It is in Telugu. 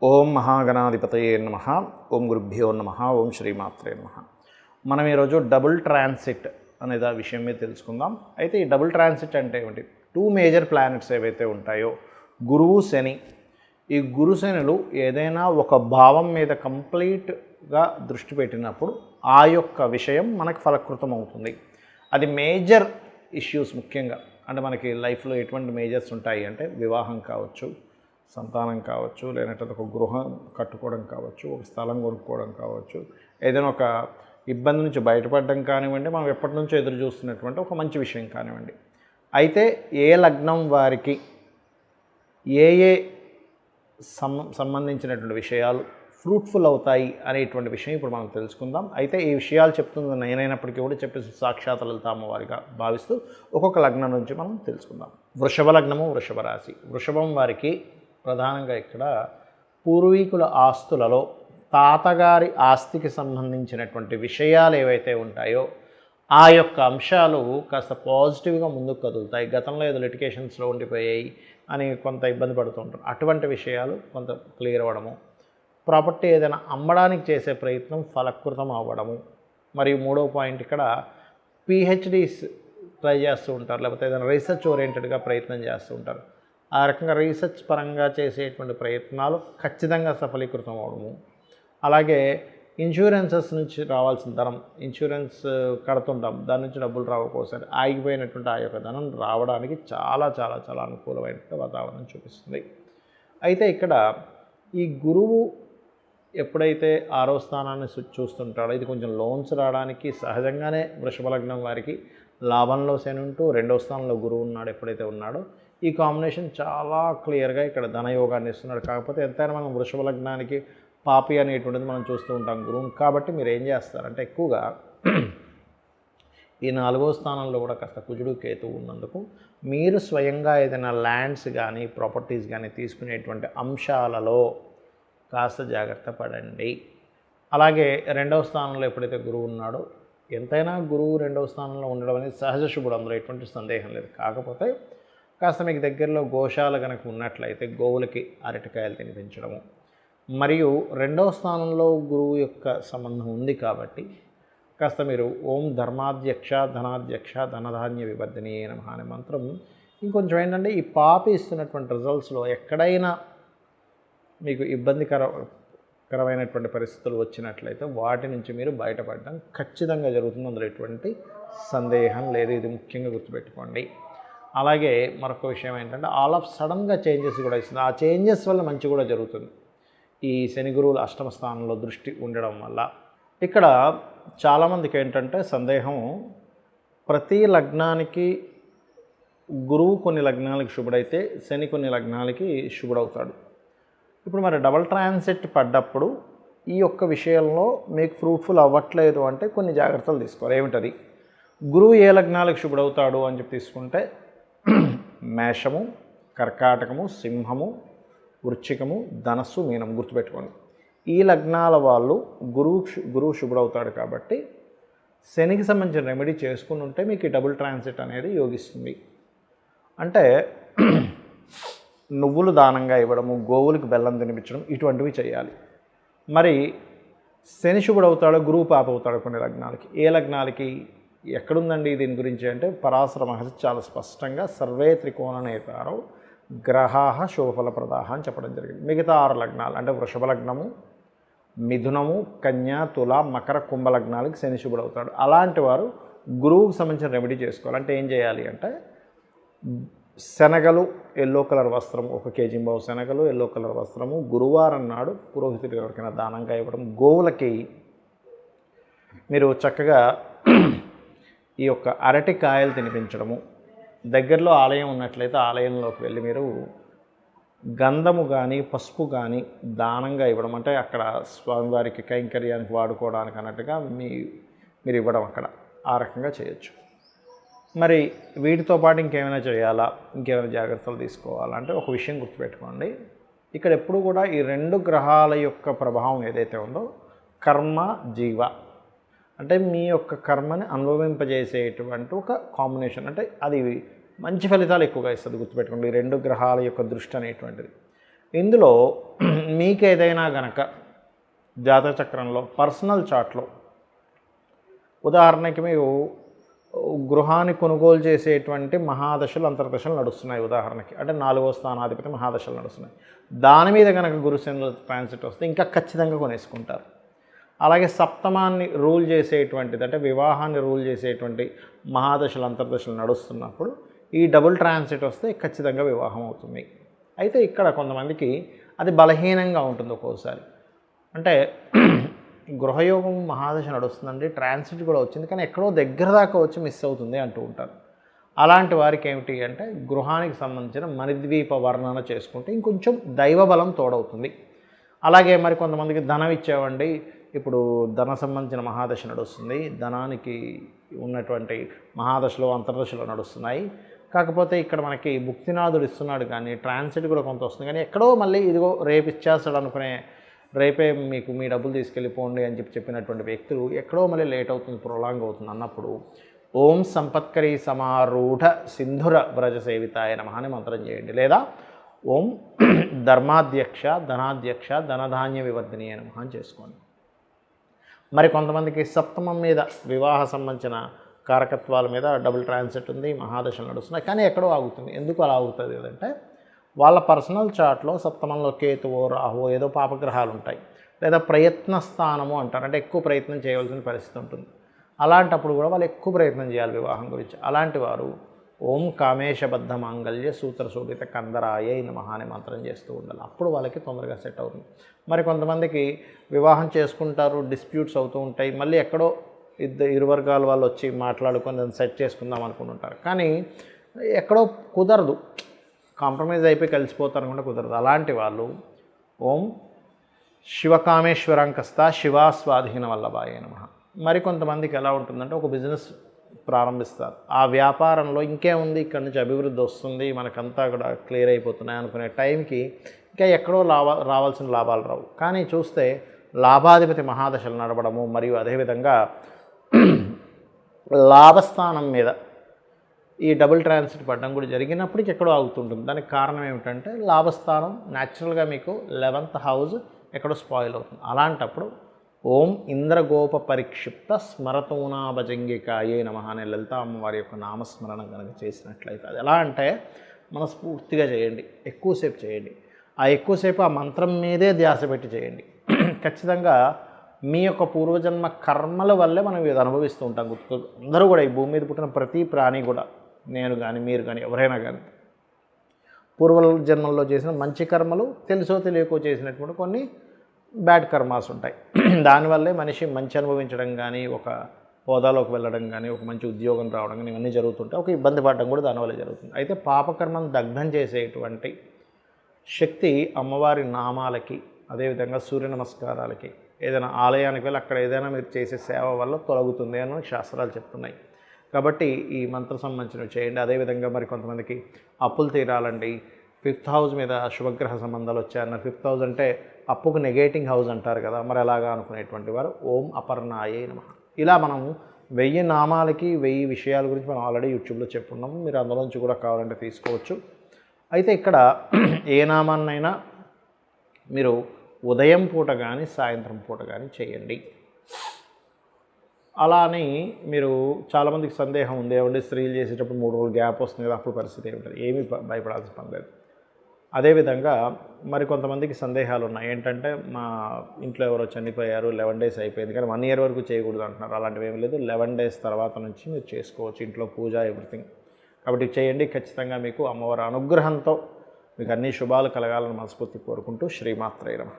ఓం మహాగణాధిపతయే నమః. ఓం గురుభ్యో నమః. ఓం శ్రీమాత్రే నమః. మనం ఈరోజు డబుల్ ట్రాన్సిట్ అనే విషయం మీద తెలుసుకుందాం. అయితే ఈ డబుల్ ట్రాన్సిట్ అంటే ఏమిటి? 2 మేజర్ ప్లానెట్స్ ఏవైతే ఉంటాయో గురువు, శని. ఈ గురు శనులు ఏదైనా ఒక భావం మీద కంప్లీట్గా దృష్టి పెట్టినప్పుడు ఆ యొక్క విషయం మనకు ఫలకృతం అవుతుంది. అది మేజర్ ఇష్యూస్ ముఖ్యంగా అంటే మనకి లైఫ్లో ఎటువంటి మేజర్స్ ఉంటాయి అంటే వివాహం కావచ్చు, సంతానం కావచ్చు, లేదంటే ఒక గృహం కట్టుకోవడం కావచ్చు, ఒక స్థలం కొనుక్కోవడం కావచ్చు, ఏదైనా ఒక ఇబ్బంది నుంచి బయటపడడం కానివ్వండి, మనం ఎప్పటి నుంచో ఎదురు చూస్తున్నటువంటి ఒక మంచి విషయం కానివ్వండి. అయితే ఏ లగ్నం వారికి ఏ ఏ సంబంధించినటువంటి విషయాలు ఫ్రూట్ఫుల్ అవుతాయి అనేటువంటి విషయం ఇప్పుడు మనం తెలుసుకుందాం. అయితే ఈ విషయాలు చెప్తుంది నేనైనప్పటికీ కూడా చెప్పేసి సాక్షాత్ లలిత అమ్మవారిగా భావిస్తూ ఒక్కొక్క లగ్నం నుంచి మనం తెలుసుకుందాం. వృషభ లగ్నము, వృషభ రాశి. వృషభం వారికి ప్రధానంగా ఇక్కడ పూర్వీకుల ఆస్తులలో తాతగారి ఆస్తికి సంబంధించినటువంటి విషయాలు ఏవైతే ఉంటాయో ఆ యొక్క అంశాలు కాస్త పాజిటివ్గా ముందుకు కదులుతాయి. గతంలో ఏదో లిటిగేషన్స్లో ఉండిపోయాయి అని కొంత ఇబ్బంది పడుతూ ఉంటారు. అటువంటి విషయాలు కొంత క్లియర్ అవ్వడము, ప్రాపర్టీ ఏదైనా అమ్మడానికి చేసే ప్రయత్నం ఫలకృతం అవ్వడము, మరియు మూడో పాయింట్ ఇక్కడ పిహెచ్డీస్ ట్రై చేస్తూ ఉంటారు, లేకపోతే ఏదైనా రీసెర్చ్ ఓరియంటెడ్గా ప్రయత్నం చేస్తూ ఉంటారు. ఆ రకంగా రీసెర్చ్ పరంగా చేసేటువంటి ప్రయత్నాలు ఖచ్చితంగా సఫలీకృతం అవడము. అలాగే ఇన్సూరెన్సెస్ నుంచి రావాల్సిన ధనం, ఇన్సూరెన్స్ కడుతుంటాం, దాని నుంచి డబ్బులు రావకోసారి ఆగిపోయినటువంటి ఆ యొక్క ధనం రావడానికి చాలా చాలా చాలా అనుకూలమైనటువంటి వాతావరణం చూపిస్తుంది. అయితే ఇక్కడ ఈ గురువు ఎప్పుడైతే 6వ స్థానాన్ని చూస్తుంటాడో ఇది కొంచెం లోన్స్ రావడానికి సహజంగానే వృషభ లగ్నం వారికి లాభంలో శని ఉంటూ 2వ స్థానంలో గురువు ఉన్నాడు. ఎప్పుడైతే ఉన్నాడో ఈ కాంబినేషన్ చాలా క్లియర్గా ఇక్కడ ధనయోగాన్ని ఇస్తున్నాడు. కాకపోతే ఎంతైనా మనం వృషభ లగ్నానికి పాపి అనేటువంటిది మనం చూస్తూ ఉంటాం గురువుని. కాబట్టి మీరు ఏం చేస్తారంటే ఎక్కువగా ఈ 4వ స్థానంలో కూడా కాస్త కుజుడు, కేతువు ఉన్నందుకు మీరు స్వయంగా ఏదైనా ల్యాండ్స్ కానీ ప్రాపర్టీస్ కానీ తీసుకునేటువంటి అంశాలలో కాస్త జాగ్రత్త పడండి. అలాగే 2వ స్థానంలో ఎప్పుడైతే గురువు ఉన్నాడో ఎంతైనా గురువు 2వ స్థానంలో ఉండడం అనేది సహజ శుభుడు, అందులో ఎటువంటి సందేహం లేదు. కాకపోతే కాస్త మీకు దగ్గరలో గోశాల కనుక ఉన్నట్లయితే గోవులకి అరటికాయలు తినిపించడము, మరియు 2వ స్థానంలో గురువు యొక్క సంబంధం ఉంది కాబట్టి కాస్త మీరు ఓం ధర్మాధ్యక్ష ధనాధ్యక్ష ధనధాన్య వివర్ధిని నమః అనే మంత్రం ఇంకొంచెం ఏంటంటే ఈ పాపి ఇస్తున్నటువంటి రిజల్ట్స్లో ఎక్కడైనా మీకు ఇబ్బందికరమైనటువంటి పరిస్థితులు వచ్చినట్లయితే వాటి నుంచి మీరు బయటపడడం ఖచ్చితంగా జరుగుతుంది, అందులో ఎటువంటి సందేహం లేదు. ఇది ముఖ్యంగా గుర్తుపెట్టుకోండి. అలాగే మరొక విషయం ఏంటంటే ఆల్ ఆఫ్ సడన్గా చేంజెస్ కూడా ఇస్తుంది. ఆ చేంజెస్ వల్ల మంచి కూడా జరుగుతుంది ఈ శని గురువుల 8వ స్థానంలో దృష్టి ఉండడం వల్ల. ఇక్కడ చాలామందికి ఏంటంటే సందేహం, ప్రతి లగ్నానికి గురువు కొన్ని లగ్నాలకి శుభుడైతే శని కొన్ని లగ్నాలకి శుభుడవుతాడు. ఇప్పుడు మరి డబల్ ట్రాన్సిట్ పడ్డప్పుడు ఈ యొక్క విషయంలో మీకు ఫ్రూట్ఫుల్ అవ్వట్లేదు అంటే కొన్ని జాగ్రత్తలు తీసుకోవాలి. ఏమిటది? గురువు ఏ లగ్నాలకు శుభుడవుతాడు అని చెప్పి తీసుకుంటే మేషము, కర్కాటకము, సింహము, వృశ్చికము, ధనస్సు, మీనం గుర్తుపెట్టుకోండి. ఈ లగ్నాల వాళ్ళు గురువు శుభుడవుతాడు కాబట్టి శనికి సంబంధించిన రెమెడీ చేసుకుని ఉంటే మీకు ఈ డబుల్ ట్రాన్సిట్ అనేది యోగిస్తుంది. అంటే నువ్వులు దానంగా ఇవ్వడము, గోవులకు బెల్లం తినిపించడం, ఇటువంటివి చేయాలి. మరి శని శుభుడవుతాడో గురువు పాప అవుతాడు కొన్ని లగ్నాలకి. ఏ లగ్నాలకి ఎక్కడుందండి దీని గురించి అంటే పరాశర మహర్షి చాలా స్పష్టంగా సర్వే త్రికోణ నేతారో గ్రహాః శుభఫలప్రదాః అని చెప్పడం జరిగింది. మిగతా 6 లగ్నాలు అంటే వృషభ లగ్నము, మిథునము, కన్యా, తుల, మకర, కుంభ లగ్నాలకి శని శుభుడవుతాడు. అలాంటి వారు గురువుకు సంబంధించిన రెమెడీ చేసుకోవాలి. అంటే ఏం చేయాలి అంటే శనగలు, ఎల్లో కలర్ వస్త్రము, 1 కేజీ శనగలు, ఎల్లో కలర్ వస్త్రము గురువారం నాడు పురోహితుడికి ఎవరికైనా దానంగా ఇవ్వడం, గోవులకి మీరు చక్కగా ఈ యొక్క అరటికాయలు తినిపించడము, దగ్గరలో ఆలయం ఉన్నట్లయితే ఆలయంలోకి వెళ్ళి మీరు గంధము కానీ పసుపు కానీ దానంగా ఇవ్వడం, అంటే అక్కడ స్వామివారికి కైంకర్యానికి వాడుకోవడానికి అన్నట్టుగా మీరు ఇవ్వడం అక్కడ ఆ రకంగా చేయొచ్చు. మరి వీటితో పాటు ఇంకేమైనా చేయాలా, ఇంకేమైనా జాగ్రత్తలు తీసుకోవాలా అంటే ఒక విషయం గుర్తుపెట్టుకోండి. ఇక్కడ ఎప్పుడు కూడా ఈ 2 గ్రహాల యొక్క ప్రభావం ఏదైతే ఉందో కర్మ జీవ అంటే మీ యొక్క కర్మని అనుభవింపజేసేటువంటి ఒక కాంబినేషన్, అంటే అది మంచి ఫలితాలు ఎక్కువగా ఇస్తుంది. గుర్తుపెట్టుకోండి, 2 గ్రహాల యొక్క దృష్టి అనేటువంటిది. ఇందులో మీకేదైనా గనక జాతక చక్రంలో పర్సనల్ చార్ట్లో ఉదాహరణకి మీరు గృహాన్ని కొనుగోలు చేసేటువంటి మహాదశలు అంతర్దశలు నడుస్తున్నాయి. ఉదాహరణకి అంటే 4వ స్థానాధిపతి మహాదశలు నడుస్తున్నాయి. దాని మీద కనుక గురుశనుల ట్రాన్సిట్ వస్తే ఇంకా ఖచ్చితంగా కొనేసుకుంటారు. అలాగే సప్తమాన్ని రూల్ చేసేటువంటిది అంటే వివాహాన్ని రూల్ చేసేటువంటి మహాదశలు అంతర్దశలు నడుస్తున్నప్పుడు ఈ డబుల్ ట్రాన్సిట్ వస్తే ఖచ్చితంగా వివాహం అవుతుంది. అయితే ఇక్కడ కొంతమందికి అది బలహీనంగా ఉంటుంది ఒక్కోసారి. అంటే గృహయోగం మహాదశ నడుస్తుందండి, ట్రాన్సిట్ కూడా వచ్చింది, కానీ ఎక్కడో దగ్గర దాకా వచ్చి మిస్ అవుతుంది అంటూ ఉంటారు. అలాంటి వారికి ఏమిటి అంటే గృహానికి సంబంధించిన మణిద్వీప వర్ణన చేసుకుంటే ఇంకొంచెం దైవబలం తోడవుతుంది. అలాగే మరి కొంతమందికి ధనం ఇచ్చేవండి, ఇప్పుడు ధన సంబంధించిన మహాదశ నడుస్తుంది, ధనానికి ఉన్నటువంటి మహాదశలో అంతర్దశలో నడుస్తున్నాయి. కాకపోతే ఇక్కడ మనకి భుక్తినాథుడు ఇస్తున్నాడు కానీ ట్రాన్సిట్ కూడా కొంత వస్తుంది, కానీ ఎక్కడో మళ్ళీ ఇదిగో రేపు ఇచ్చేస్తాడు అనుకునే, రేపే మీకు మీ డబ్బులు తీసుకెళ్ళిపోండి అని చెప్పినటువంటి వ్యక్తులు ఎక్కడో మళ్ళీ లేట్ అవుతుంది, ప్రొలాంగ్ అవుతుంది అన్నప్పుడు ఓం సంపత్కరీ సమారూఢ సింధుర వ్రజ సేవితాయ నమః అని మంత్రం చేయండి. లేదా ఓం ధర్మాధ్యక్ష ధనాధ్యక్ష ధనధాన్య వివర్ధిని అని నమః అని చేసుకోండి. మరి కొంతమందికి సప్తమం మీద వివాహ సంబంధించిన కారకత్వాల మీద డబుల్ ట్రాన్సిట్ ఉంది, మహాదశలు నడుస్తున్నాయి, కానీ ఎక్కడో ఆగుతుంది. ఎందుకు అలా ఆగుతుంది అంటే వాళ్ళ పర్సనల్ చార్ట్లో సప్తమంలో కేతువో రాహువో ఏదో పాపగ్రహాలు ఉంటాయి, లేదా ప్రయత్న స్థానము అంటారు, అంటే ఎక్కువ ప్రయత్నం చేయవలసిన పరిస్థితి ఉంటుంది. అలాంటప్పుడు కూడా వాళ్ళు ఎక్కువ ప్రయత్నం చేయాలి వివాహం గురించి. అలాంటి వారు ఓం కామేశబద్ధ మాంగళ్య సూత్ర శోభిత కందరాయ నమః అనే మంత్రం చేస్తూ ఉండాలి. అప్పుడు వాళ్ళకి తొందరగా సెట్ అవుతుంది. మరి కొంతమందికి వివాహం చేసుకుంటారు, డిస్ప్యూట్స్ అవుతూ ఉంటాయి, మళ్ళీ ఎక్కడో ఇరు వర్గాల వాళ్ళు వచ్చి మాట్లాడుకొని దాన్ని సెట్ చేసుకుందాం అనుకుంటుంటారు, కానీ ఎక్కడో కుదరదు, కాంప్రమైజ్ అయిపోయి కలిసిపోతారు అనుకుంటే కుదరదు. అలాంటి వాళ్ళు ఓం శివకామేశ్వరంకస్త శివాస్వాధీన వల్లభాయ నమః. మరి కొంతమందికి ఎలా ఉంటుందంటే ఒక బిజినెస్ ప్రారంభిస్తారు, ఆ వ్యాపారంలో ఇంకేముంది, ఇక్కడ నుంచి అభివృద్ధి వస్తుంది, మనకంతా కూడా క్లియర్ అయిపోతున్నాయి అనుకునే టైంకి ఇంకా ఎక్కడో రావాల్సిన లాభాలు రావు. కానీ చూస్తే లాభాధిపతి మహాదశలు నడవడము మరియు అదేవిధంగా లాభస్థానం మీద ఈ డబుల్ ట్రాన్సిట్ పడడం కూడా జరిగినప్పటికీ ఎక్కడో ఆగుతుంటుంది. దానికి కారణం ఏమిటంటే లాభస్థానం న్యాచురల్గా మీకు 11th హౌస్ ఎక్కడో స్పాయిల్ అవుతుంది. అలాంటప్పుడు ఓం ఇంద్రగోప పరిక్షిప్త స్మరతూనాభజంగికాయే నమః అనే లలిత అమ్మవారి యొక్క నామస్మరణ కనుక చేసినట్లయితే అది ఎలా అంటే మనస్ఫూర్తిగా చేయండి, ఎక్కువసేపు చేయండి. ఆ ఎక్కువసేపు ఆ మంత్రం మీదే ధ్యాస పెట్టి చేయండి. ఖచ్చితంగా మీ యొక్క పూర్వజన్మ కర్మల వల్లే మనం ఇది అనుభవిస్తూ ఉంటాం. అందరూ కూడా ఈ భూమి మీద పుట్టిన ప్రతి ప్రాణి కూడా, నేను కానీ మీరు కానీ ఎవరైనా కానీ పూర్వ జన్మల్లో చేసిన మంచి కర్మలు, తెలుసో తెలియకో చేసినటువంటి కొన్ని బ్యాడ్ కర్మాస్ ఉంటాయి. దానివల్లే మనిషి మంచి అనుభవించడం కానీ, ఒక హోదాలోకి వెళ్ళడం కానీ, ఒక మంచి ఉద్యోగం రావడం కానీ ఇవన్నీ జరుగుతుంటాయి. ఒక ఇబ్బంది పడడం కూడా దానివల్ల జరుగుతుంది. అయితే పాపకర్మను దగ్ధం చేసేటువంటి శక్తి అమ్మవారి నామాలకి, అదేవిధంగా సూర్య నమస్కారాలకి, ఏదైనా ఆలయానికి వెళ్ళి అక్కడ ఏదైనా మీరు చేసే సేవ వల్ల తొలగుతుంది అని శాస్త్రాలు చెప్తున్నాయి. కాబట్టి ఈ మంత్రం సంబంధించినవి చేయండి. అదేవిధంగా మరి కొంతమందికి అప్పులు తీరాలండి, 5th హౌస్ మీద శుభగ్రహ సంబంధాలు వచ్చాయన్నారు. 5th హౌస్ అంటే అప్పుకు నెగేటింగ్ హౌస్ అంటారు కదా, మరి అలాగా అనుకునేటువంటి వారు ఓం అపర్ణాయే నమః. ఇలా మనం 1000 నామాలకి 1000 విషయాల గురించి మనం ఆల్రెడీ యూట్యూబ్లో చెప్పుకున్నాము. మీరు అందులోంచి కూడా కావాలంటే తీసుకోవచ్చు. అయితే ఇక్కడ ఏ నామాన్నైనా మీరు ఉదయం పూట కానీ సాయంత్రం పూట కానీ చేయండి. అలా అని మీరు చాలామందికి సందేహం ఉంది, ఏమంటే స్త్రీలు చేసేటప్పుడు 3 రోజులు గ్యాప్ వస్తుంది కదా, అప్పుడు పరిస్థితి ఏమిటంది? ఏమీ భయపడాల్సిన పని లేదు. అదేవిధంగా మరి కొంతమందికి సందేహాలు ఉన్నాయి. ఏంటంటే మా ఇంట్లో ఎవరో చనిపోయారు, 11 డేస్ అయిపోయింది, కానీ 1 ఇయర్ వరకు చేయకూడదు అంటున్నారు. అలాంటివి ఏమీ లేదు. 11 డేస్ తర్వాత నుంచి మీరు చేసుకోవచ్చు, ఇంట్లో పూజ ఎవ్రీథింగ్. కాబట్టి చేయండి. ఖచ్చితంగా మీకు అమ్మవారి అనుగ్రహంతో మీకు అన్ని శుభాలు కలగాలని మనస్ఫూర్తి కోరుకుంటూ శ్రీమాత్రే నమః.